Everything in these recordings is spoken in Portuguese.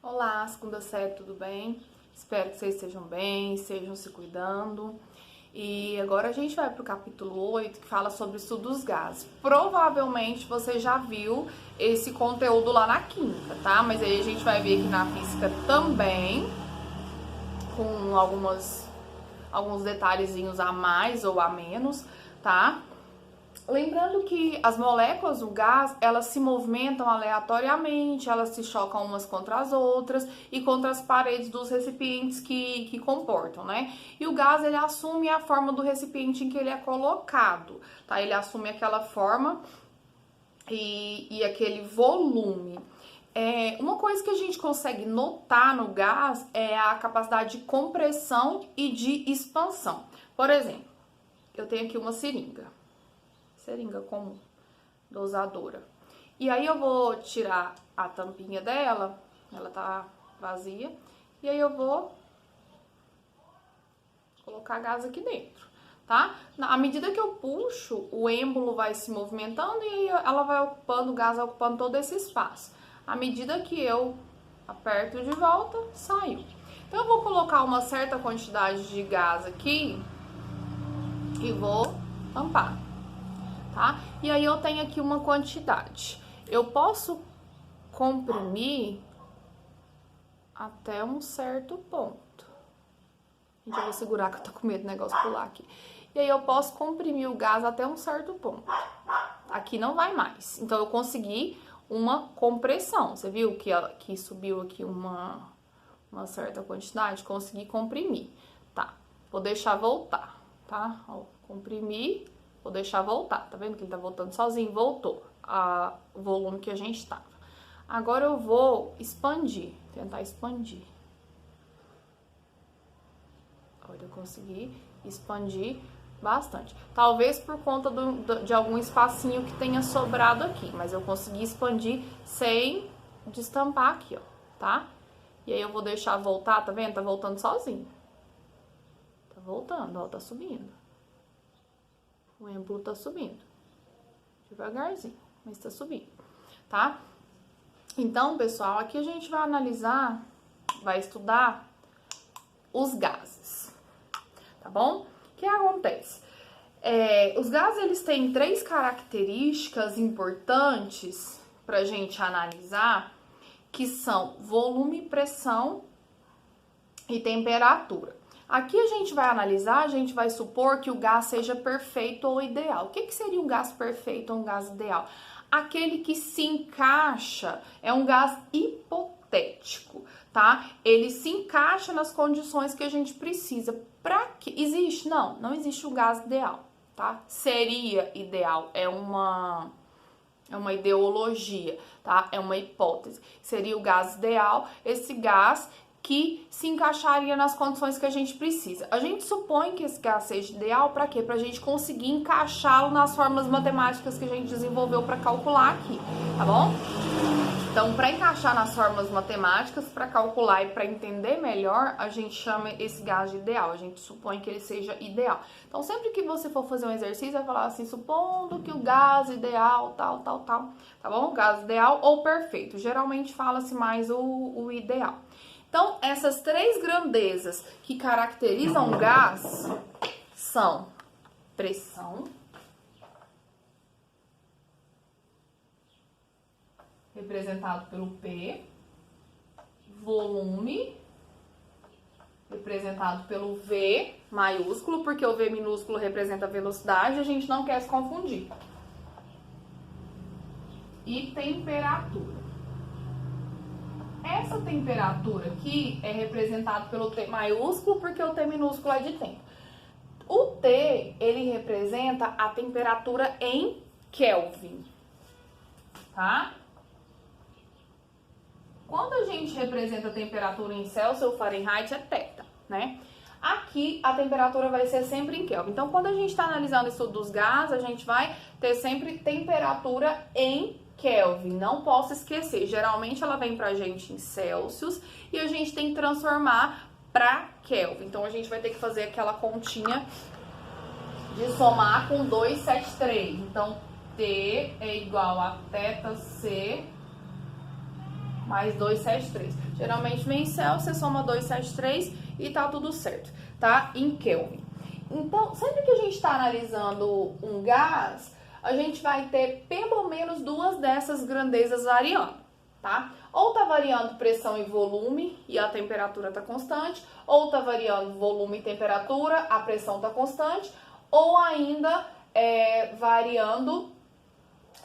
Olá, segunda série, tudo bem? Espero que vocês estejam bem, estejam se cuidando. E agora a gente vai para o capítulo 8, que fala sobre o estudo dos gases. Provavelmente você já viu esse conteúdo lá na química, tá? Mas aí a gente vai ver aqui na física também, com alguns detalhezinhos a mais ou a menos, tá? Lembrando que as moléculas do gás, elas se movimentam aleatoriamente, elas se chocam umas contra as outras e contra as paredes dos recipientes que comportam, né? E o gás, ele assume a forma do recipiente em que ele é colocado, tá? Ele assume aquela forma e aquele volume. Uma coisa que a gente consegue notar no gás é a capacidade de compressão e de expansão. Por exemplo, eu tenho aqui uma seringa comum, dosadora. E aí eu vou tirar a tampinha dela, ela tá vazia, e aí eu vou colocar gás aqui dentro, tá? À medida que eu puxo, o êmbolo vai se movimentando e aí ela vai ocupando, o gás vai ocupando todo esse espaço. À medida que eu aperto de volta, saiu. Então eu vou colocar uma certa quantidade de gás aqui e vou tampar. Tá? E aí eu tenho aqui uma quantidade. Eu posso comprimir até um certo ponto. Gente, eu vou segurar que eu tô com medo do negócio pular aqui. E aí eu posso comprimir o gás até um certo ponto. Aqui não vai mais. Então eu consegui uma compressão. Você viu que subiu aqui uma certa quantidade? Consegui comprimir. Tá, vou deixar voltar, tá? Ó, comprimir. Vou deixar voltar, tá vendo que ele tá voltando sozinho? Voltou o volume que a gente tava. Agora eu vou expandir, tentar expandir. Olha, eu consegui expandir bastante. Talvez por conta de algum espacinho que tenha sobrado aqui, mas eu consegui expandir sem destampar aqui, ó, tá? E aí eu vou deixar voltar, tá vendo? Tá voltando sozinho. Tá voltando, ó, tá subindo. O êmbolo tá subindo. Devagarzinho, mas tá subindo, tá? Então, pessoal, aqui a gente vai analisar, vai estudar os gases, tá bom? O que acontece? Os gases, eles têm 3 características importantes pra gente analisar, que são volume, pressão e temperatura. Aqui a gente vai analisar, a gente vai supor que o gás seja perfeito ou ideal. O que seria um gás perfeito ou um gás ideal? Aquele que se encaixa, é um gás hipotético, tá? Ele se encaixa nas condições que a gente precisa. Pra que existe? Não existe um gás ideal, tá? Seria ideal, é uma ideologia, tá? É uma hipótese. Seria o gás ideal, esse gás que se encaixaria nas condições que a gente precisa. A gente supõe que esse gás seja ideal para quê? Para a gente conseguir encaixá-lo nas fórmulas matemáticas que a gente desenvolveu para calcular aqui, tá bom? Então, para encaixar nas fórmulas matemáticas, para calcular e para entender melhor, a gente chama esse gás de ideal, a gente supõe que ele seja ideal. Então, sempre que você for fazer um exercício, vai falar assim, supondo que o gás ideal, tal, tá bom? Gás ideal ou perfeito. Geralmente fala-se mais o ideal. Então, essas 3 grandezas que caracterizam o gás são pressão, representado pelo P, volume, representado pelo V maiúsculo, porque o V minúsculo representa a velocidade, a gente não quer se confundir. E temperatura. Essa temperatura aqui é representada pelo T maiúsculo, porque o T minúsculo é de tempo. O T, ele representa a temperatura em Kelvin, tá? Quando a gente representa a temperatura em Celsius ou Fahrenheit, é θ, né? Aqui, a temperatura vai ser sempre em Kelvin. Então, quando a gente está analisando o estudo dos gases, a gente vai ter sempre temperatura em Kelvin, não posso esquecer, geralmente ela vem pra gente em Celsius e a gente tem que transformar pra Kelvin. Então a gente vai ter que fazer aquela continha de somar com 273. Então T é igual a θc mais 273. Geralmente vem em Celsius, você soma 273 e tá tudo certo, tá? Em Kelvin. Então, sempre que a gente está analisando um gás, a gente vai ter pelo menos duas dessas grandezas variando, tá? Ou tá variando pressão e volume e a temperatura tá constante, ou tá variando volume e temperatura, a pressão tá constante, ou ainda variando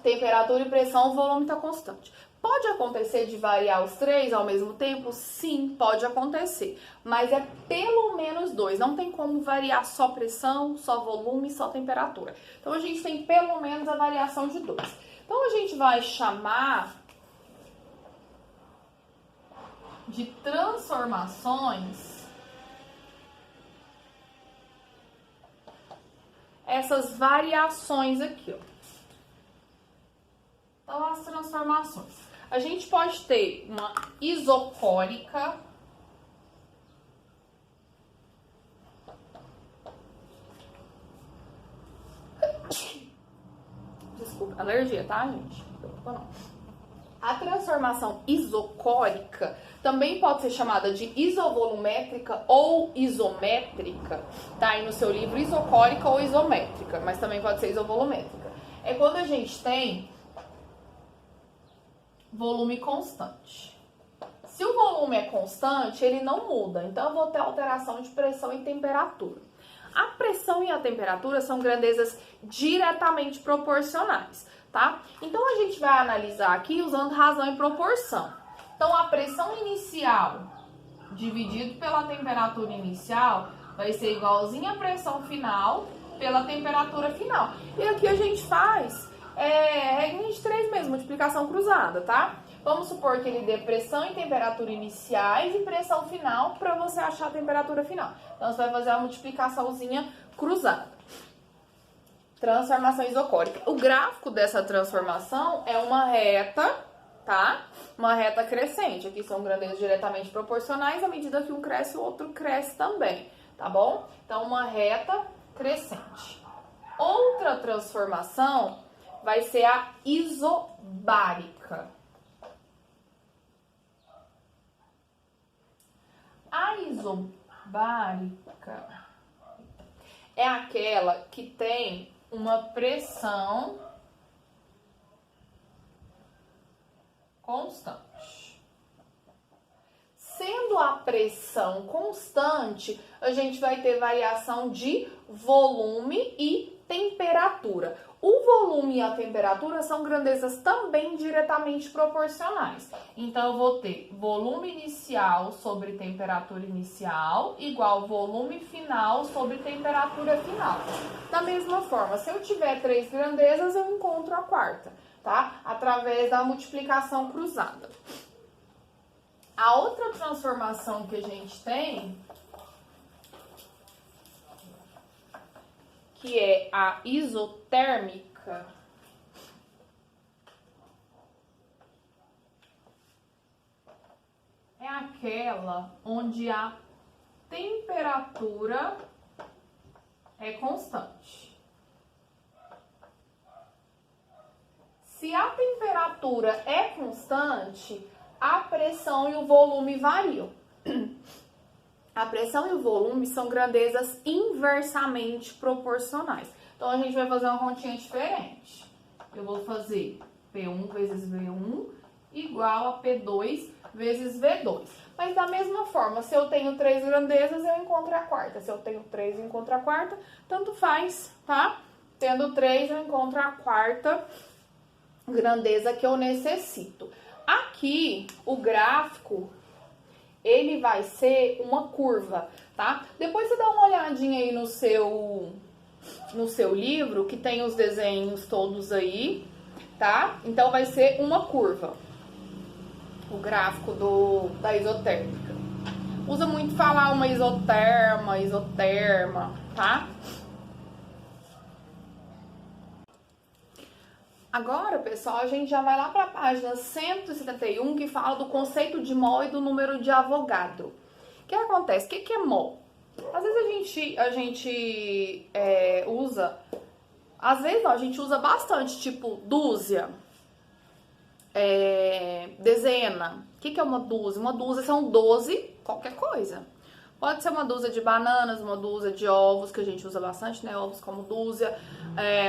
temperatura e pressão, o volume tá constante. Pode acontecer de variar os três ao mesmo tempo? Sim, pode acontecer, mas é pelo menos dois. Não tem como variar só pressão, só volume, só temperatura. Então a gente tem pelo menos a variação de dois. Então a gente vai chamar de transformações essas variações aqui, ó. Então, as transformações. A gente pode ter uma isocórica, desculpa, alergia, tá, gente? Não. A transformação isocórica também pode ser chamada de isovolumétrica ou isométrica, tá aí no seu livro, isocórica ou isométrica, mas também pode ser isovolumétrica. É quando a gente tem volume constante. Se o volume é constante, ele não muda, então eu vou ter alteração de pressão e temperatura. A pressão e a temperatura são grandezas diretamente proporcionais, tá? Então a gente vai analisar aqui usando razão e proporção. Então a pressão inicial dividido pela temperatura inicial vai ser igualzinho à pressão final pela temperatura final. E aqui a gente faz regra de 3 mesmo, multiplicação cruzada, tá? Vamos supor que ele dê pressão e temperatura iniciais e pressão final para você achar a temperatura final. Então, você vai fazer a multiplicaçãozinha cruzada. Transformação isocórica. O gráfico dessa transformação é uma reta, tá? Uma reta crescente. Aqui são grandezas diretamente proporcionais, à medida que um cresce, o outro cresce também, tá bom? Então, uma reta crescente. Outra transformação vai ser a isobárica. A isobárica é aquela que tem uma pressão constante. Sendo a pressão constante, a gente vai ter variação de volume e temperatura. O volume e a temperatura são grandezas também diretamente proporcionais. Então, eu vou ter volume inicial sobre temperatura inicial igual volume final sobre temperatura final. Da mesma forma, se eu tiver 3 grandezas, eu encontro a quarta, tá? Através da multiplicação cruzada. A outra transformação que a gente tem, que é a isotérmica, é aquela onde a temperatura é constante. Se a temperatura é constante, a pressão e o volume variam. A pressão e o volume são grandezas inversamente proporcionais. Então, a gente vai fazer uma continha diferente. Eu vou fazer P1 vezes V1 igual a P2 vezes V2. Mas da mesma forma, se eu tenho 3 grandezas, eu encontro a quarta. Se eu tenho 3, eu encontro a quarta. Tanto faz, tá? Tendo 3, eu encontro a quarta grandeza que eu necessito. Aqui, o gráfico, ele vai ser uma curva, tá? Depois você dá uma olhadinha aí no seu livro, que tem os desenhos todos aí, tá? Então, vai ser uma curva, o gráfico da isotérmica. Usa muito falar uma isoterma, tá? Agora, pessoal, a gente já vai lá para a página 171, que fala do conceito de mol e do número de Avogadro. O que acontece? O que é mol? Às vezes a gente usa... Às vezes não, a gente usa bastante, tipo dúzia, dezena, O que é uma dúzia? Uma dúzia são 12 qualquer coisa. Pode ser uma dúzia de bananas, uma dúzia de ovos, que a gente usa bastante, né? Ovos como dúzia,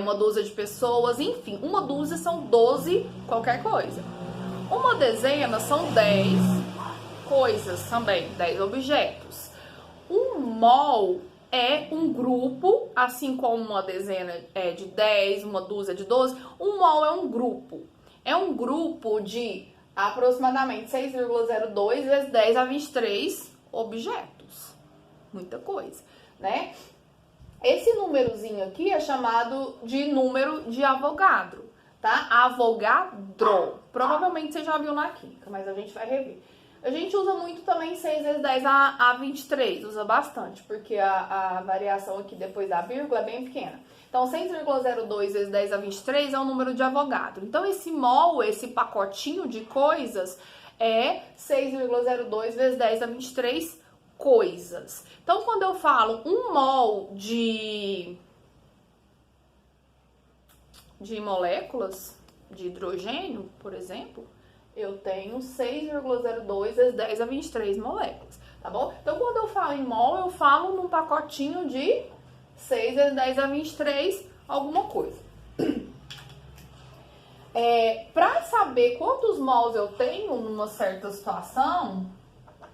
uma dúzia de pessoas, enfim. Uma dúzia são 12 qualquer coisa. Uma dezena são 10 coisas também, 10 objetos. Um mol é um grupo, assim como uma dezena é de 10, uma dúzia de 12. Um mol é um grupo. É um grupo de aproximadamente 6,02 vezes 10 a 23 objetos. Muita coisa, né? Esse númerozinho aqui é chamado de número de Avogadro, tá? Avogadro. Provavelmente você já viu na química, mas a gente vai rever. A gente usa muito também 6 vezes 10 a 23, usa bastante, porque a variação aqui depois da vírgula é bem pequena. Então, 6,02 vezes 10 a 23 é o número de Avogadro. Então, esse mol, esse pacotinho de coisas, é 6,02 vezes 10 a 23 coisas. Então, quando eu falo um mol de moléculas de hidrogênio, por exemplo, eu tenho 6,02 vezes 10 a 23 moléculas, tá bom? Então, quando eu falo em mol, eu falo num pacotinho de 6 vezes 10 a 23 alguma coisa. Para saber quantos mols eu tenho numa certa situação,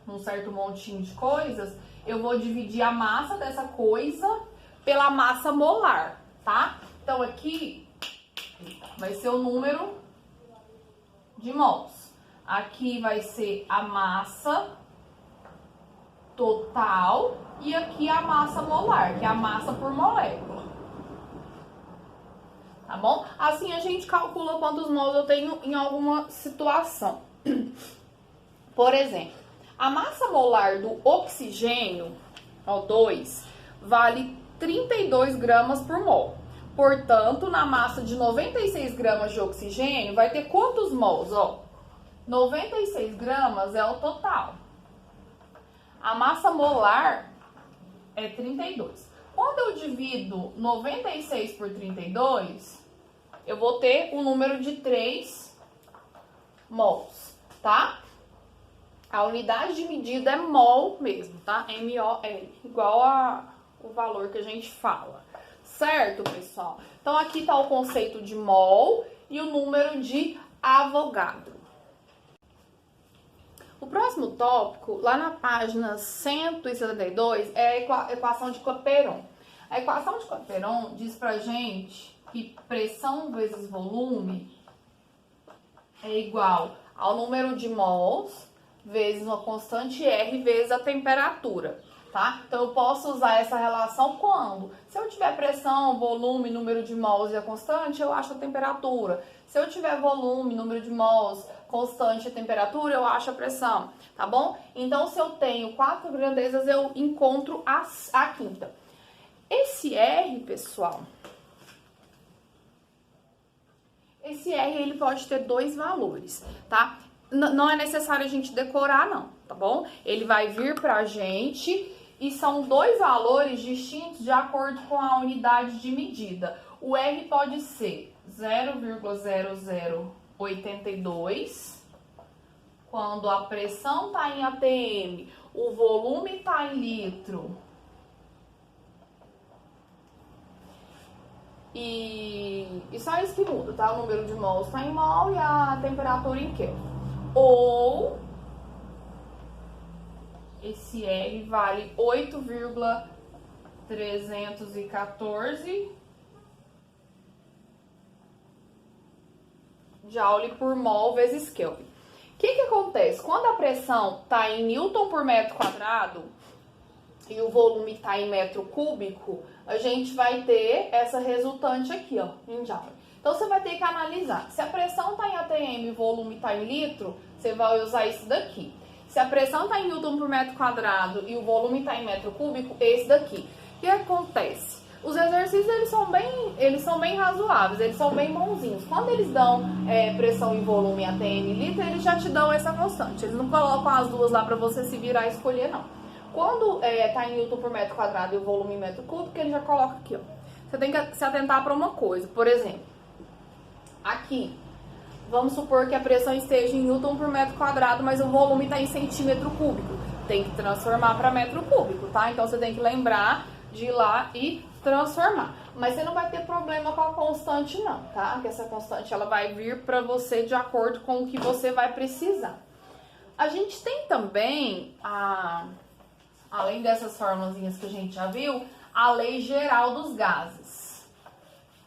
num certo montinho de coisas, eu vou dividir a massa dessa coisa pela massa molar, tá? Então, aqui vai ser o número de mols. Aqui vai ser a massa total e aqui a massa molar, que é a massa por molécula. Tá bom? Assim a gente calcula quantos mols eu tenho em alguma situação. Por exemplo, a massa molar do oxigênio, O2, vale 32 gramas por mol. Portanto, na massa de 96 gramas de oxigênio, vai ter quantos mols? 96 gramas é o total. A massa molar é 32. Quando eu divido 96 por 32, eu vou ter um número de 3 mols, tá? A unidade de medida é mol mesmo, tá? M-O-L, igual o valor que a gente fala. Certo, pessoal? Então, aqui tá o conceito de mol e o número de Avogadro. O próximo tópico, lá na página 172, é a equação de Clapeyron. A equação de Clapeyron diz pra gente que pressão vezes volume é igual ao número de mols vezes uma constante R vezes a temperatura, tá? Então, eu posso usar essa relação quando? Se eu tiver pressão, volume, número de mols e a constante, eu acho a temperatura. Se eu tiver volume, número de mols, constante e temperatura, eu acho a pressão, tá bom? Então, se eu tenho 4 grandezas, eu encontro a quinta. Esse R, pessoal, esse R, ele pode ter 2 valores, tá? Não é necessário a gente decorar, não, tá bom? Ele vai vir pra gente e são 2 valores distintos de acordo com a unidade de medida. O R pode ser 0,0082, quando a pressão está em ATM, o volume está em litro. E só isso que muda, tá? O número de mols está em mol e a temperatura em Kelvin. Ou esse R vale 8,314 Joule por mol vezes Kelvin. O que acontece? Quando a pressão está em Newton por metro quadrado e o volume está em metro cúbico, a gente vai ter essa resultante aqui, ó, em Joule. Então, você vai ter que analisar. Se a pressão está em ATM e o volume está em litro, você vai usar isso daqui. Se a pressão está em Newton por metro quadrado e o volume está em metro cúbico, esse daqui. O que acontece? Os exercícios, eles são bem razoáveis, eles são bem bonzinhos. Quando eles dão pressão e volume em ATM e litro, eles já te dão essa constante. Eles não colocam as duas lá para você se virar e escolher, não. Quando está em Newton por metro quadrado e o volume em metro cúbico, ele já coloca aqui, ó. Você tem que se atentar para uma coisa. Por exemplo, aqui, Vamos supor que a pressão esteja em Newton por metro quadrado, mas o volume está em centímetro cúbico. Tem que transformar para metro cúbico, tá? Então você tem que lembrar de ir lá e transformar. Mas você não vai ter problema com a constante não, tá? Porque essa constante ela vai vir para você de acordo com o que você vai precisar. A gente tem também, além dessas formulazinhas que a gente já viu, a lei geral dos gases,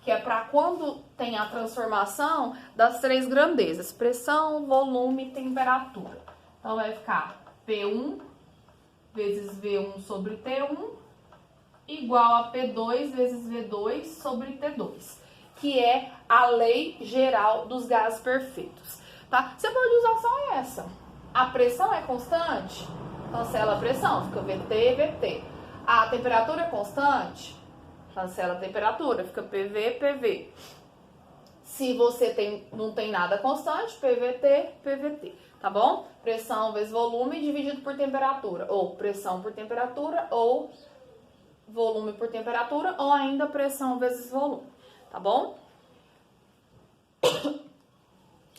que é para quando tem a transformação das três grandezas, pressão, volume e temperatura. Então vai ficar P1 vezes V1 sobre T1 igual a P2 vezes V2 sobre T2, que é a lei geral dos gases perfeitos, tá? Você pode usar só essa. A pressão é constante? Cancela a pressão, fica VT, VT. A temperatura é constante? Cancela a temperatura, fica PV, PV. Se você não tem nada constante, PVT, PVT, tá bom? Pressão vezes volume dividido por temperatura, ou pressão por temperatura, ou volume por temperatura, ou ainda pressão vezes volume, tá bom?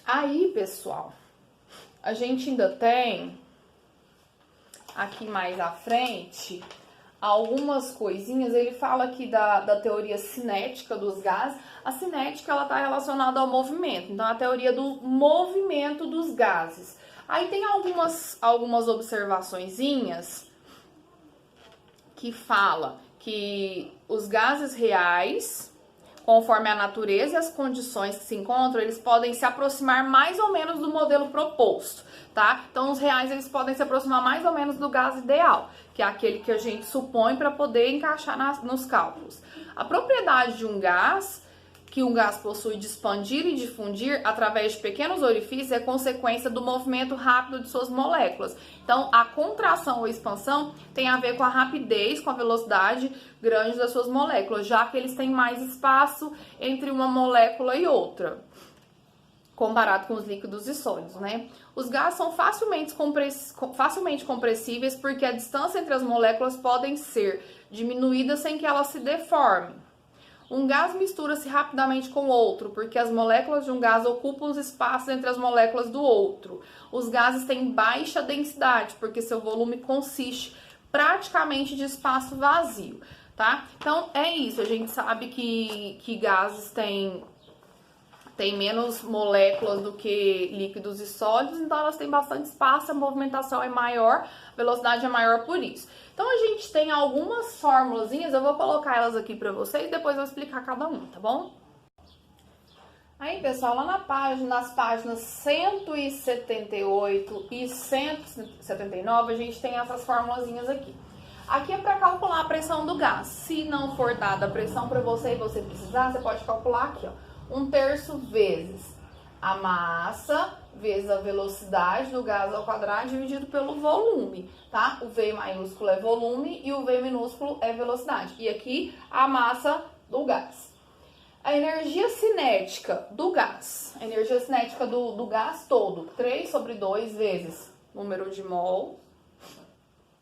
Aí, pessoal, a gente ainda tem, aqui mais à frente, algumas coisinhas. Ele fala aqui da teoria cinética dos gases. A cinética, ela tá relacionada ao movimento. Então, a teoria do movimento dos gases. Aí tem algumas observaçõezinhas que fala que os gases reais, conforme a natureza e as condições que se encontram, eles podem se aproximar mais ou menos do modelo proposto, tá? Então, os reais, eles podem se aproximar mais ou menos do gás ideal, que é aquele que a gente supõe para poder encaixar nos cálculos. A propriedade de um gás, que um gás possui de expandir e difundir através de pequenos orifícios, é consequência do movimento rápido de suas moléculas. Então, a contração ou expansão tem a ver com a rapidez, com a velocidade grande das suas moléculas, já que eles têm mais espaço entre uma molécula e outra, comparado com os líquidos e sólidos, né? Os gases são facilmente compressíveis porque a distância entre as moléculas podem ser diminuída sem que elas se deformem. Um gás mistura-se rapidamente com outro, porque as moléculas de um gás ocupam os espaços entre as moléculas do outro. Os gases têm baixa densidade, porque seu volume consiste praticamente de espaço vazio, tá? Então, é isso. A gente sabe que gases têm menos moléculas do que líquidos e sólidos, então elas têm bastante espaço, a movimentação é maior, a velocidade é maior por isso. Então, a gente tem algumas formulazinhas, eu vou colocar elas aqui pra vocês, depois eu vou explicar cada uma, tá bom? Aí, pessoal, lá nas páginas 178 e 179, a gente tem essas formulazinhas aqui. Aqui é para calcular a pressão do gás. Se não for dada a pressão para você e você precisar, você pode calcular aqui, ó. 1/3 vezes a massa vezes a velocidade do gás ao quadrado dividido pelo volume, tá? O V maiúsculo é volume e o V minúsculo é velocidade. E aqui a massa do gás. A energia cinética do gás. A energia cinética do gás todo. 3/2 vezes número de mol,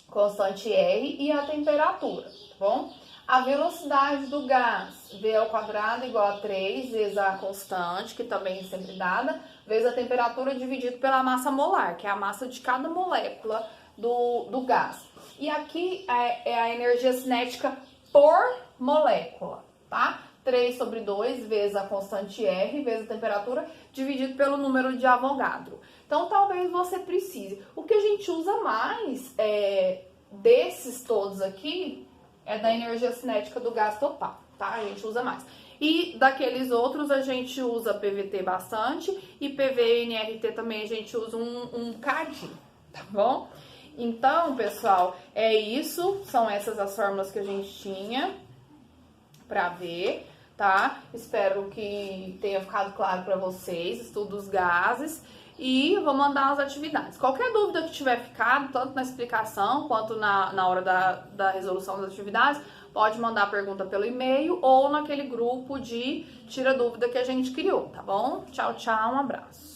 constante R, e a temperatura, tá bom? A velocidade do gás, V ao quadrado igual a 3 vezes a constante, que também é sempre dada, vezes a temperatura dividido pela massa molar, que é a massa de cada molécula do gás. E aqui é a energia cinética por molécula, tá? 3/2 vezes a constante R, vezes a temperatura, dividido pelo número de Avogadro. Então, talvez você precise. O que a gente usa mais desses todos aqui é da energia cinética do gás total, tá? A gente usa mais. E daqueles outros a gente usa PVT bastante e PV e NRT também a gente usa um cadinho, tá bom? Então, pessoal, é isso. São essas as fórmulas que a gente tinha pra ver, tá? Espero que tenha ficado claro pra vocês, estudo dos gases. E vou mandar as atividades. Qualquer dúvida que tiver ficado, tanto na explicação quanto na hora da resolução das atividades, pode mandar a pergunta pelo e-mail ou naquele grupo de tira dúvida que a gente criou, tá bom? Tchau, tchau, um abraço.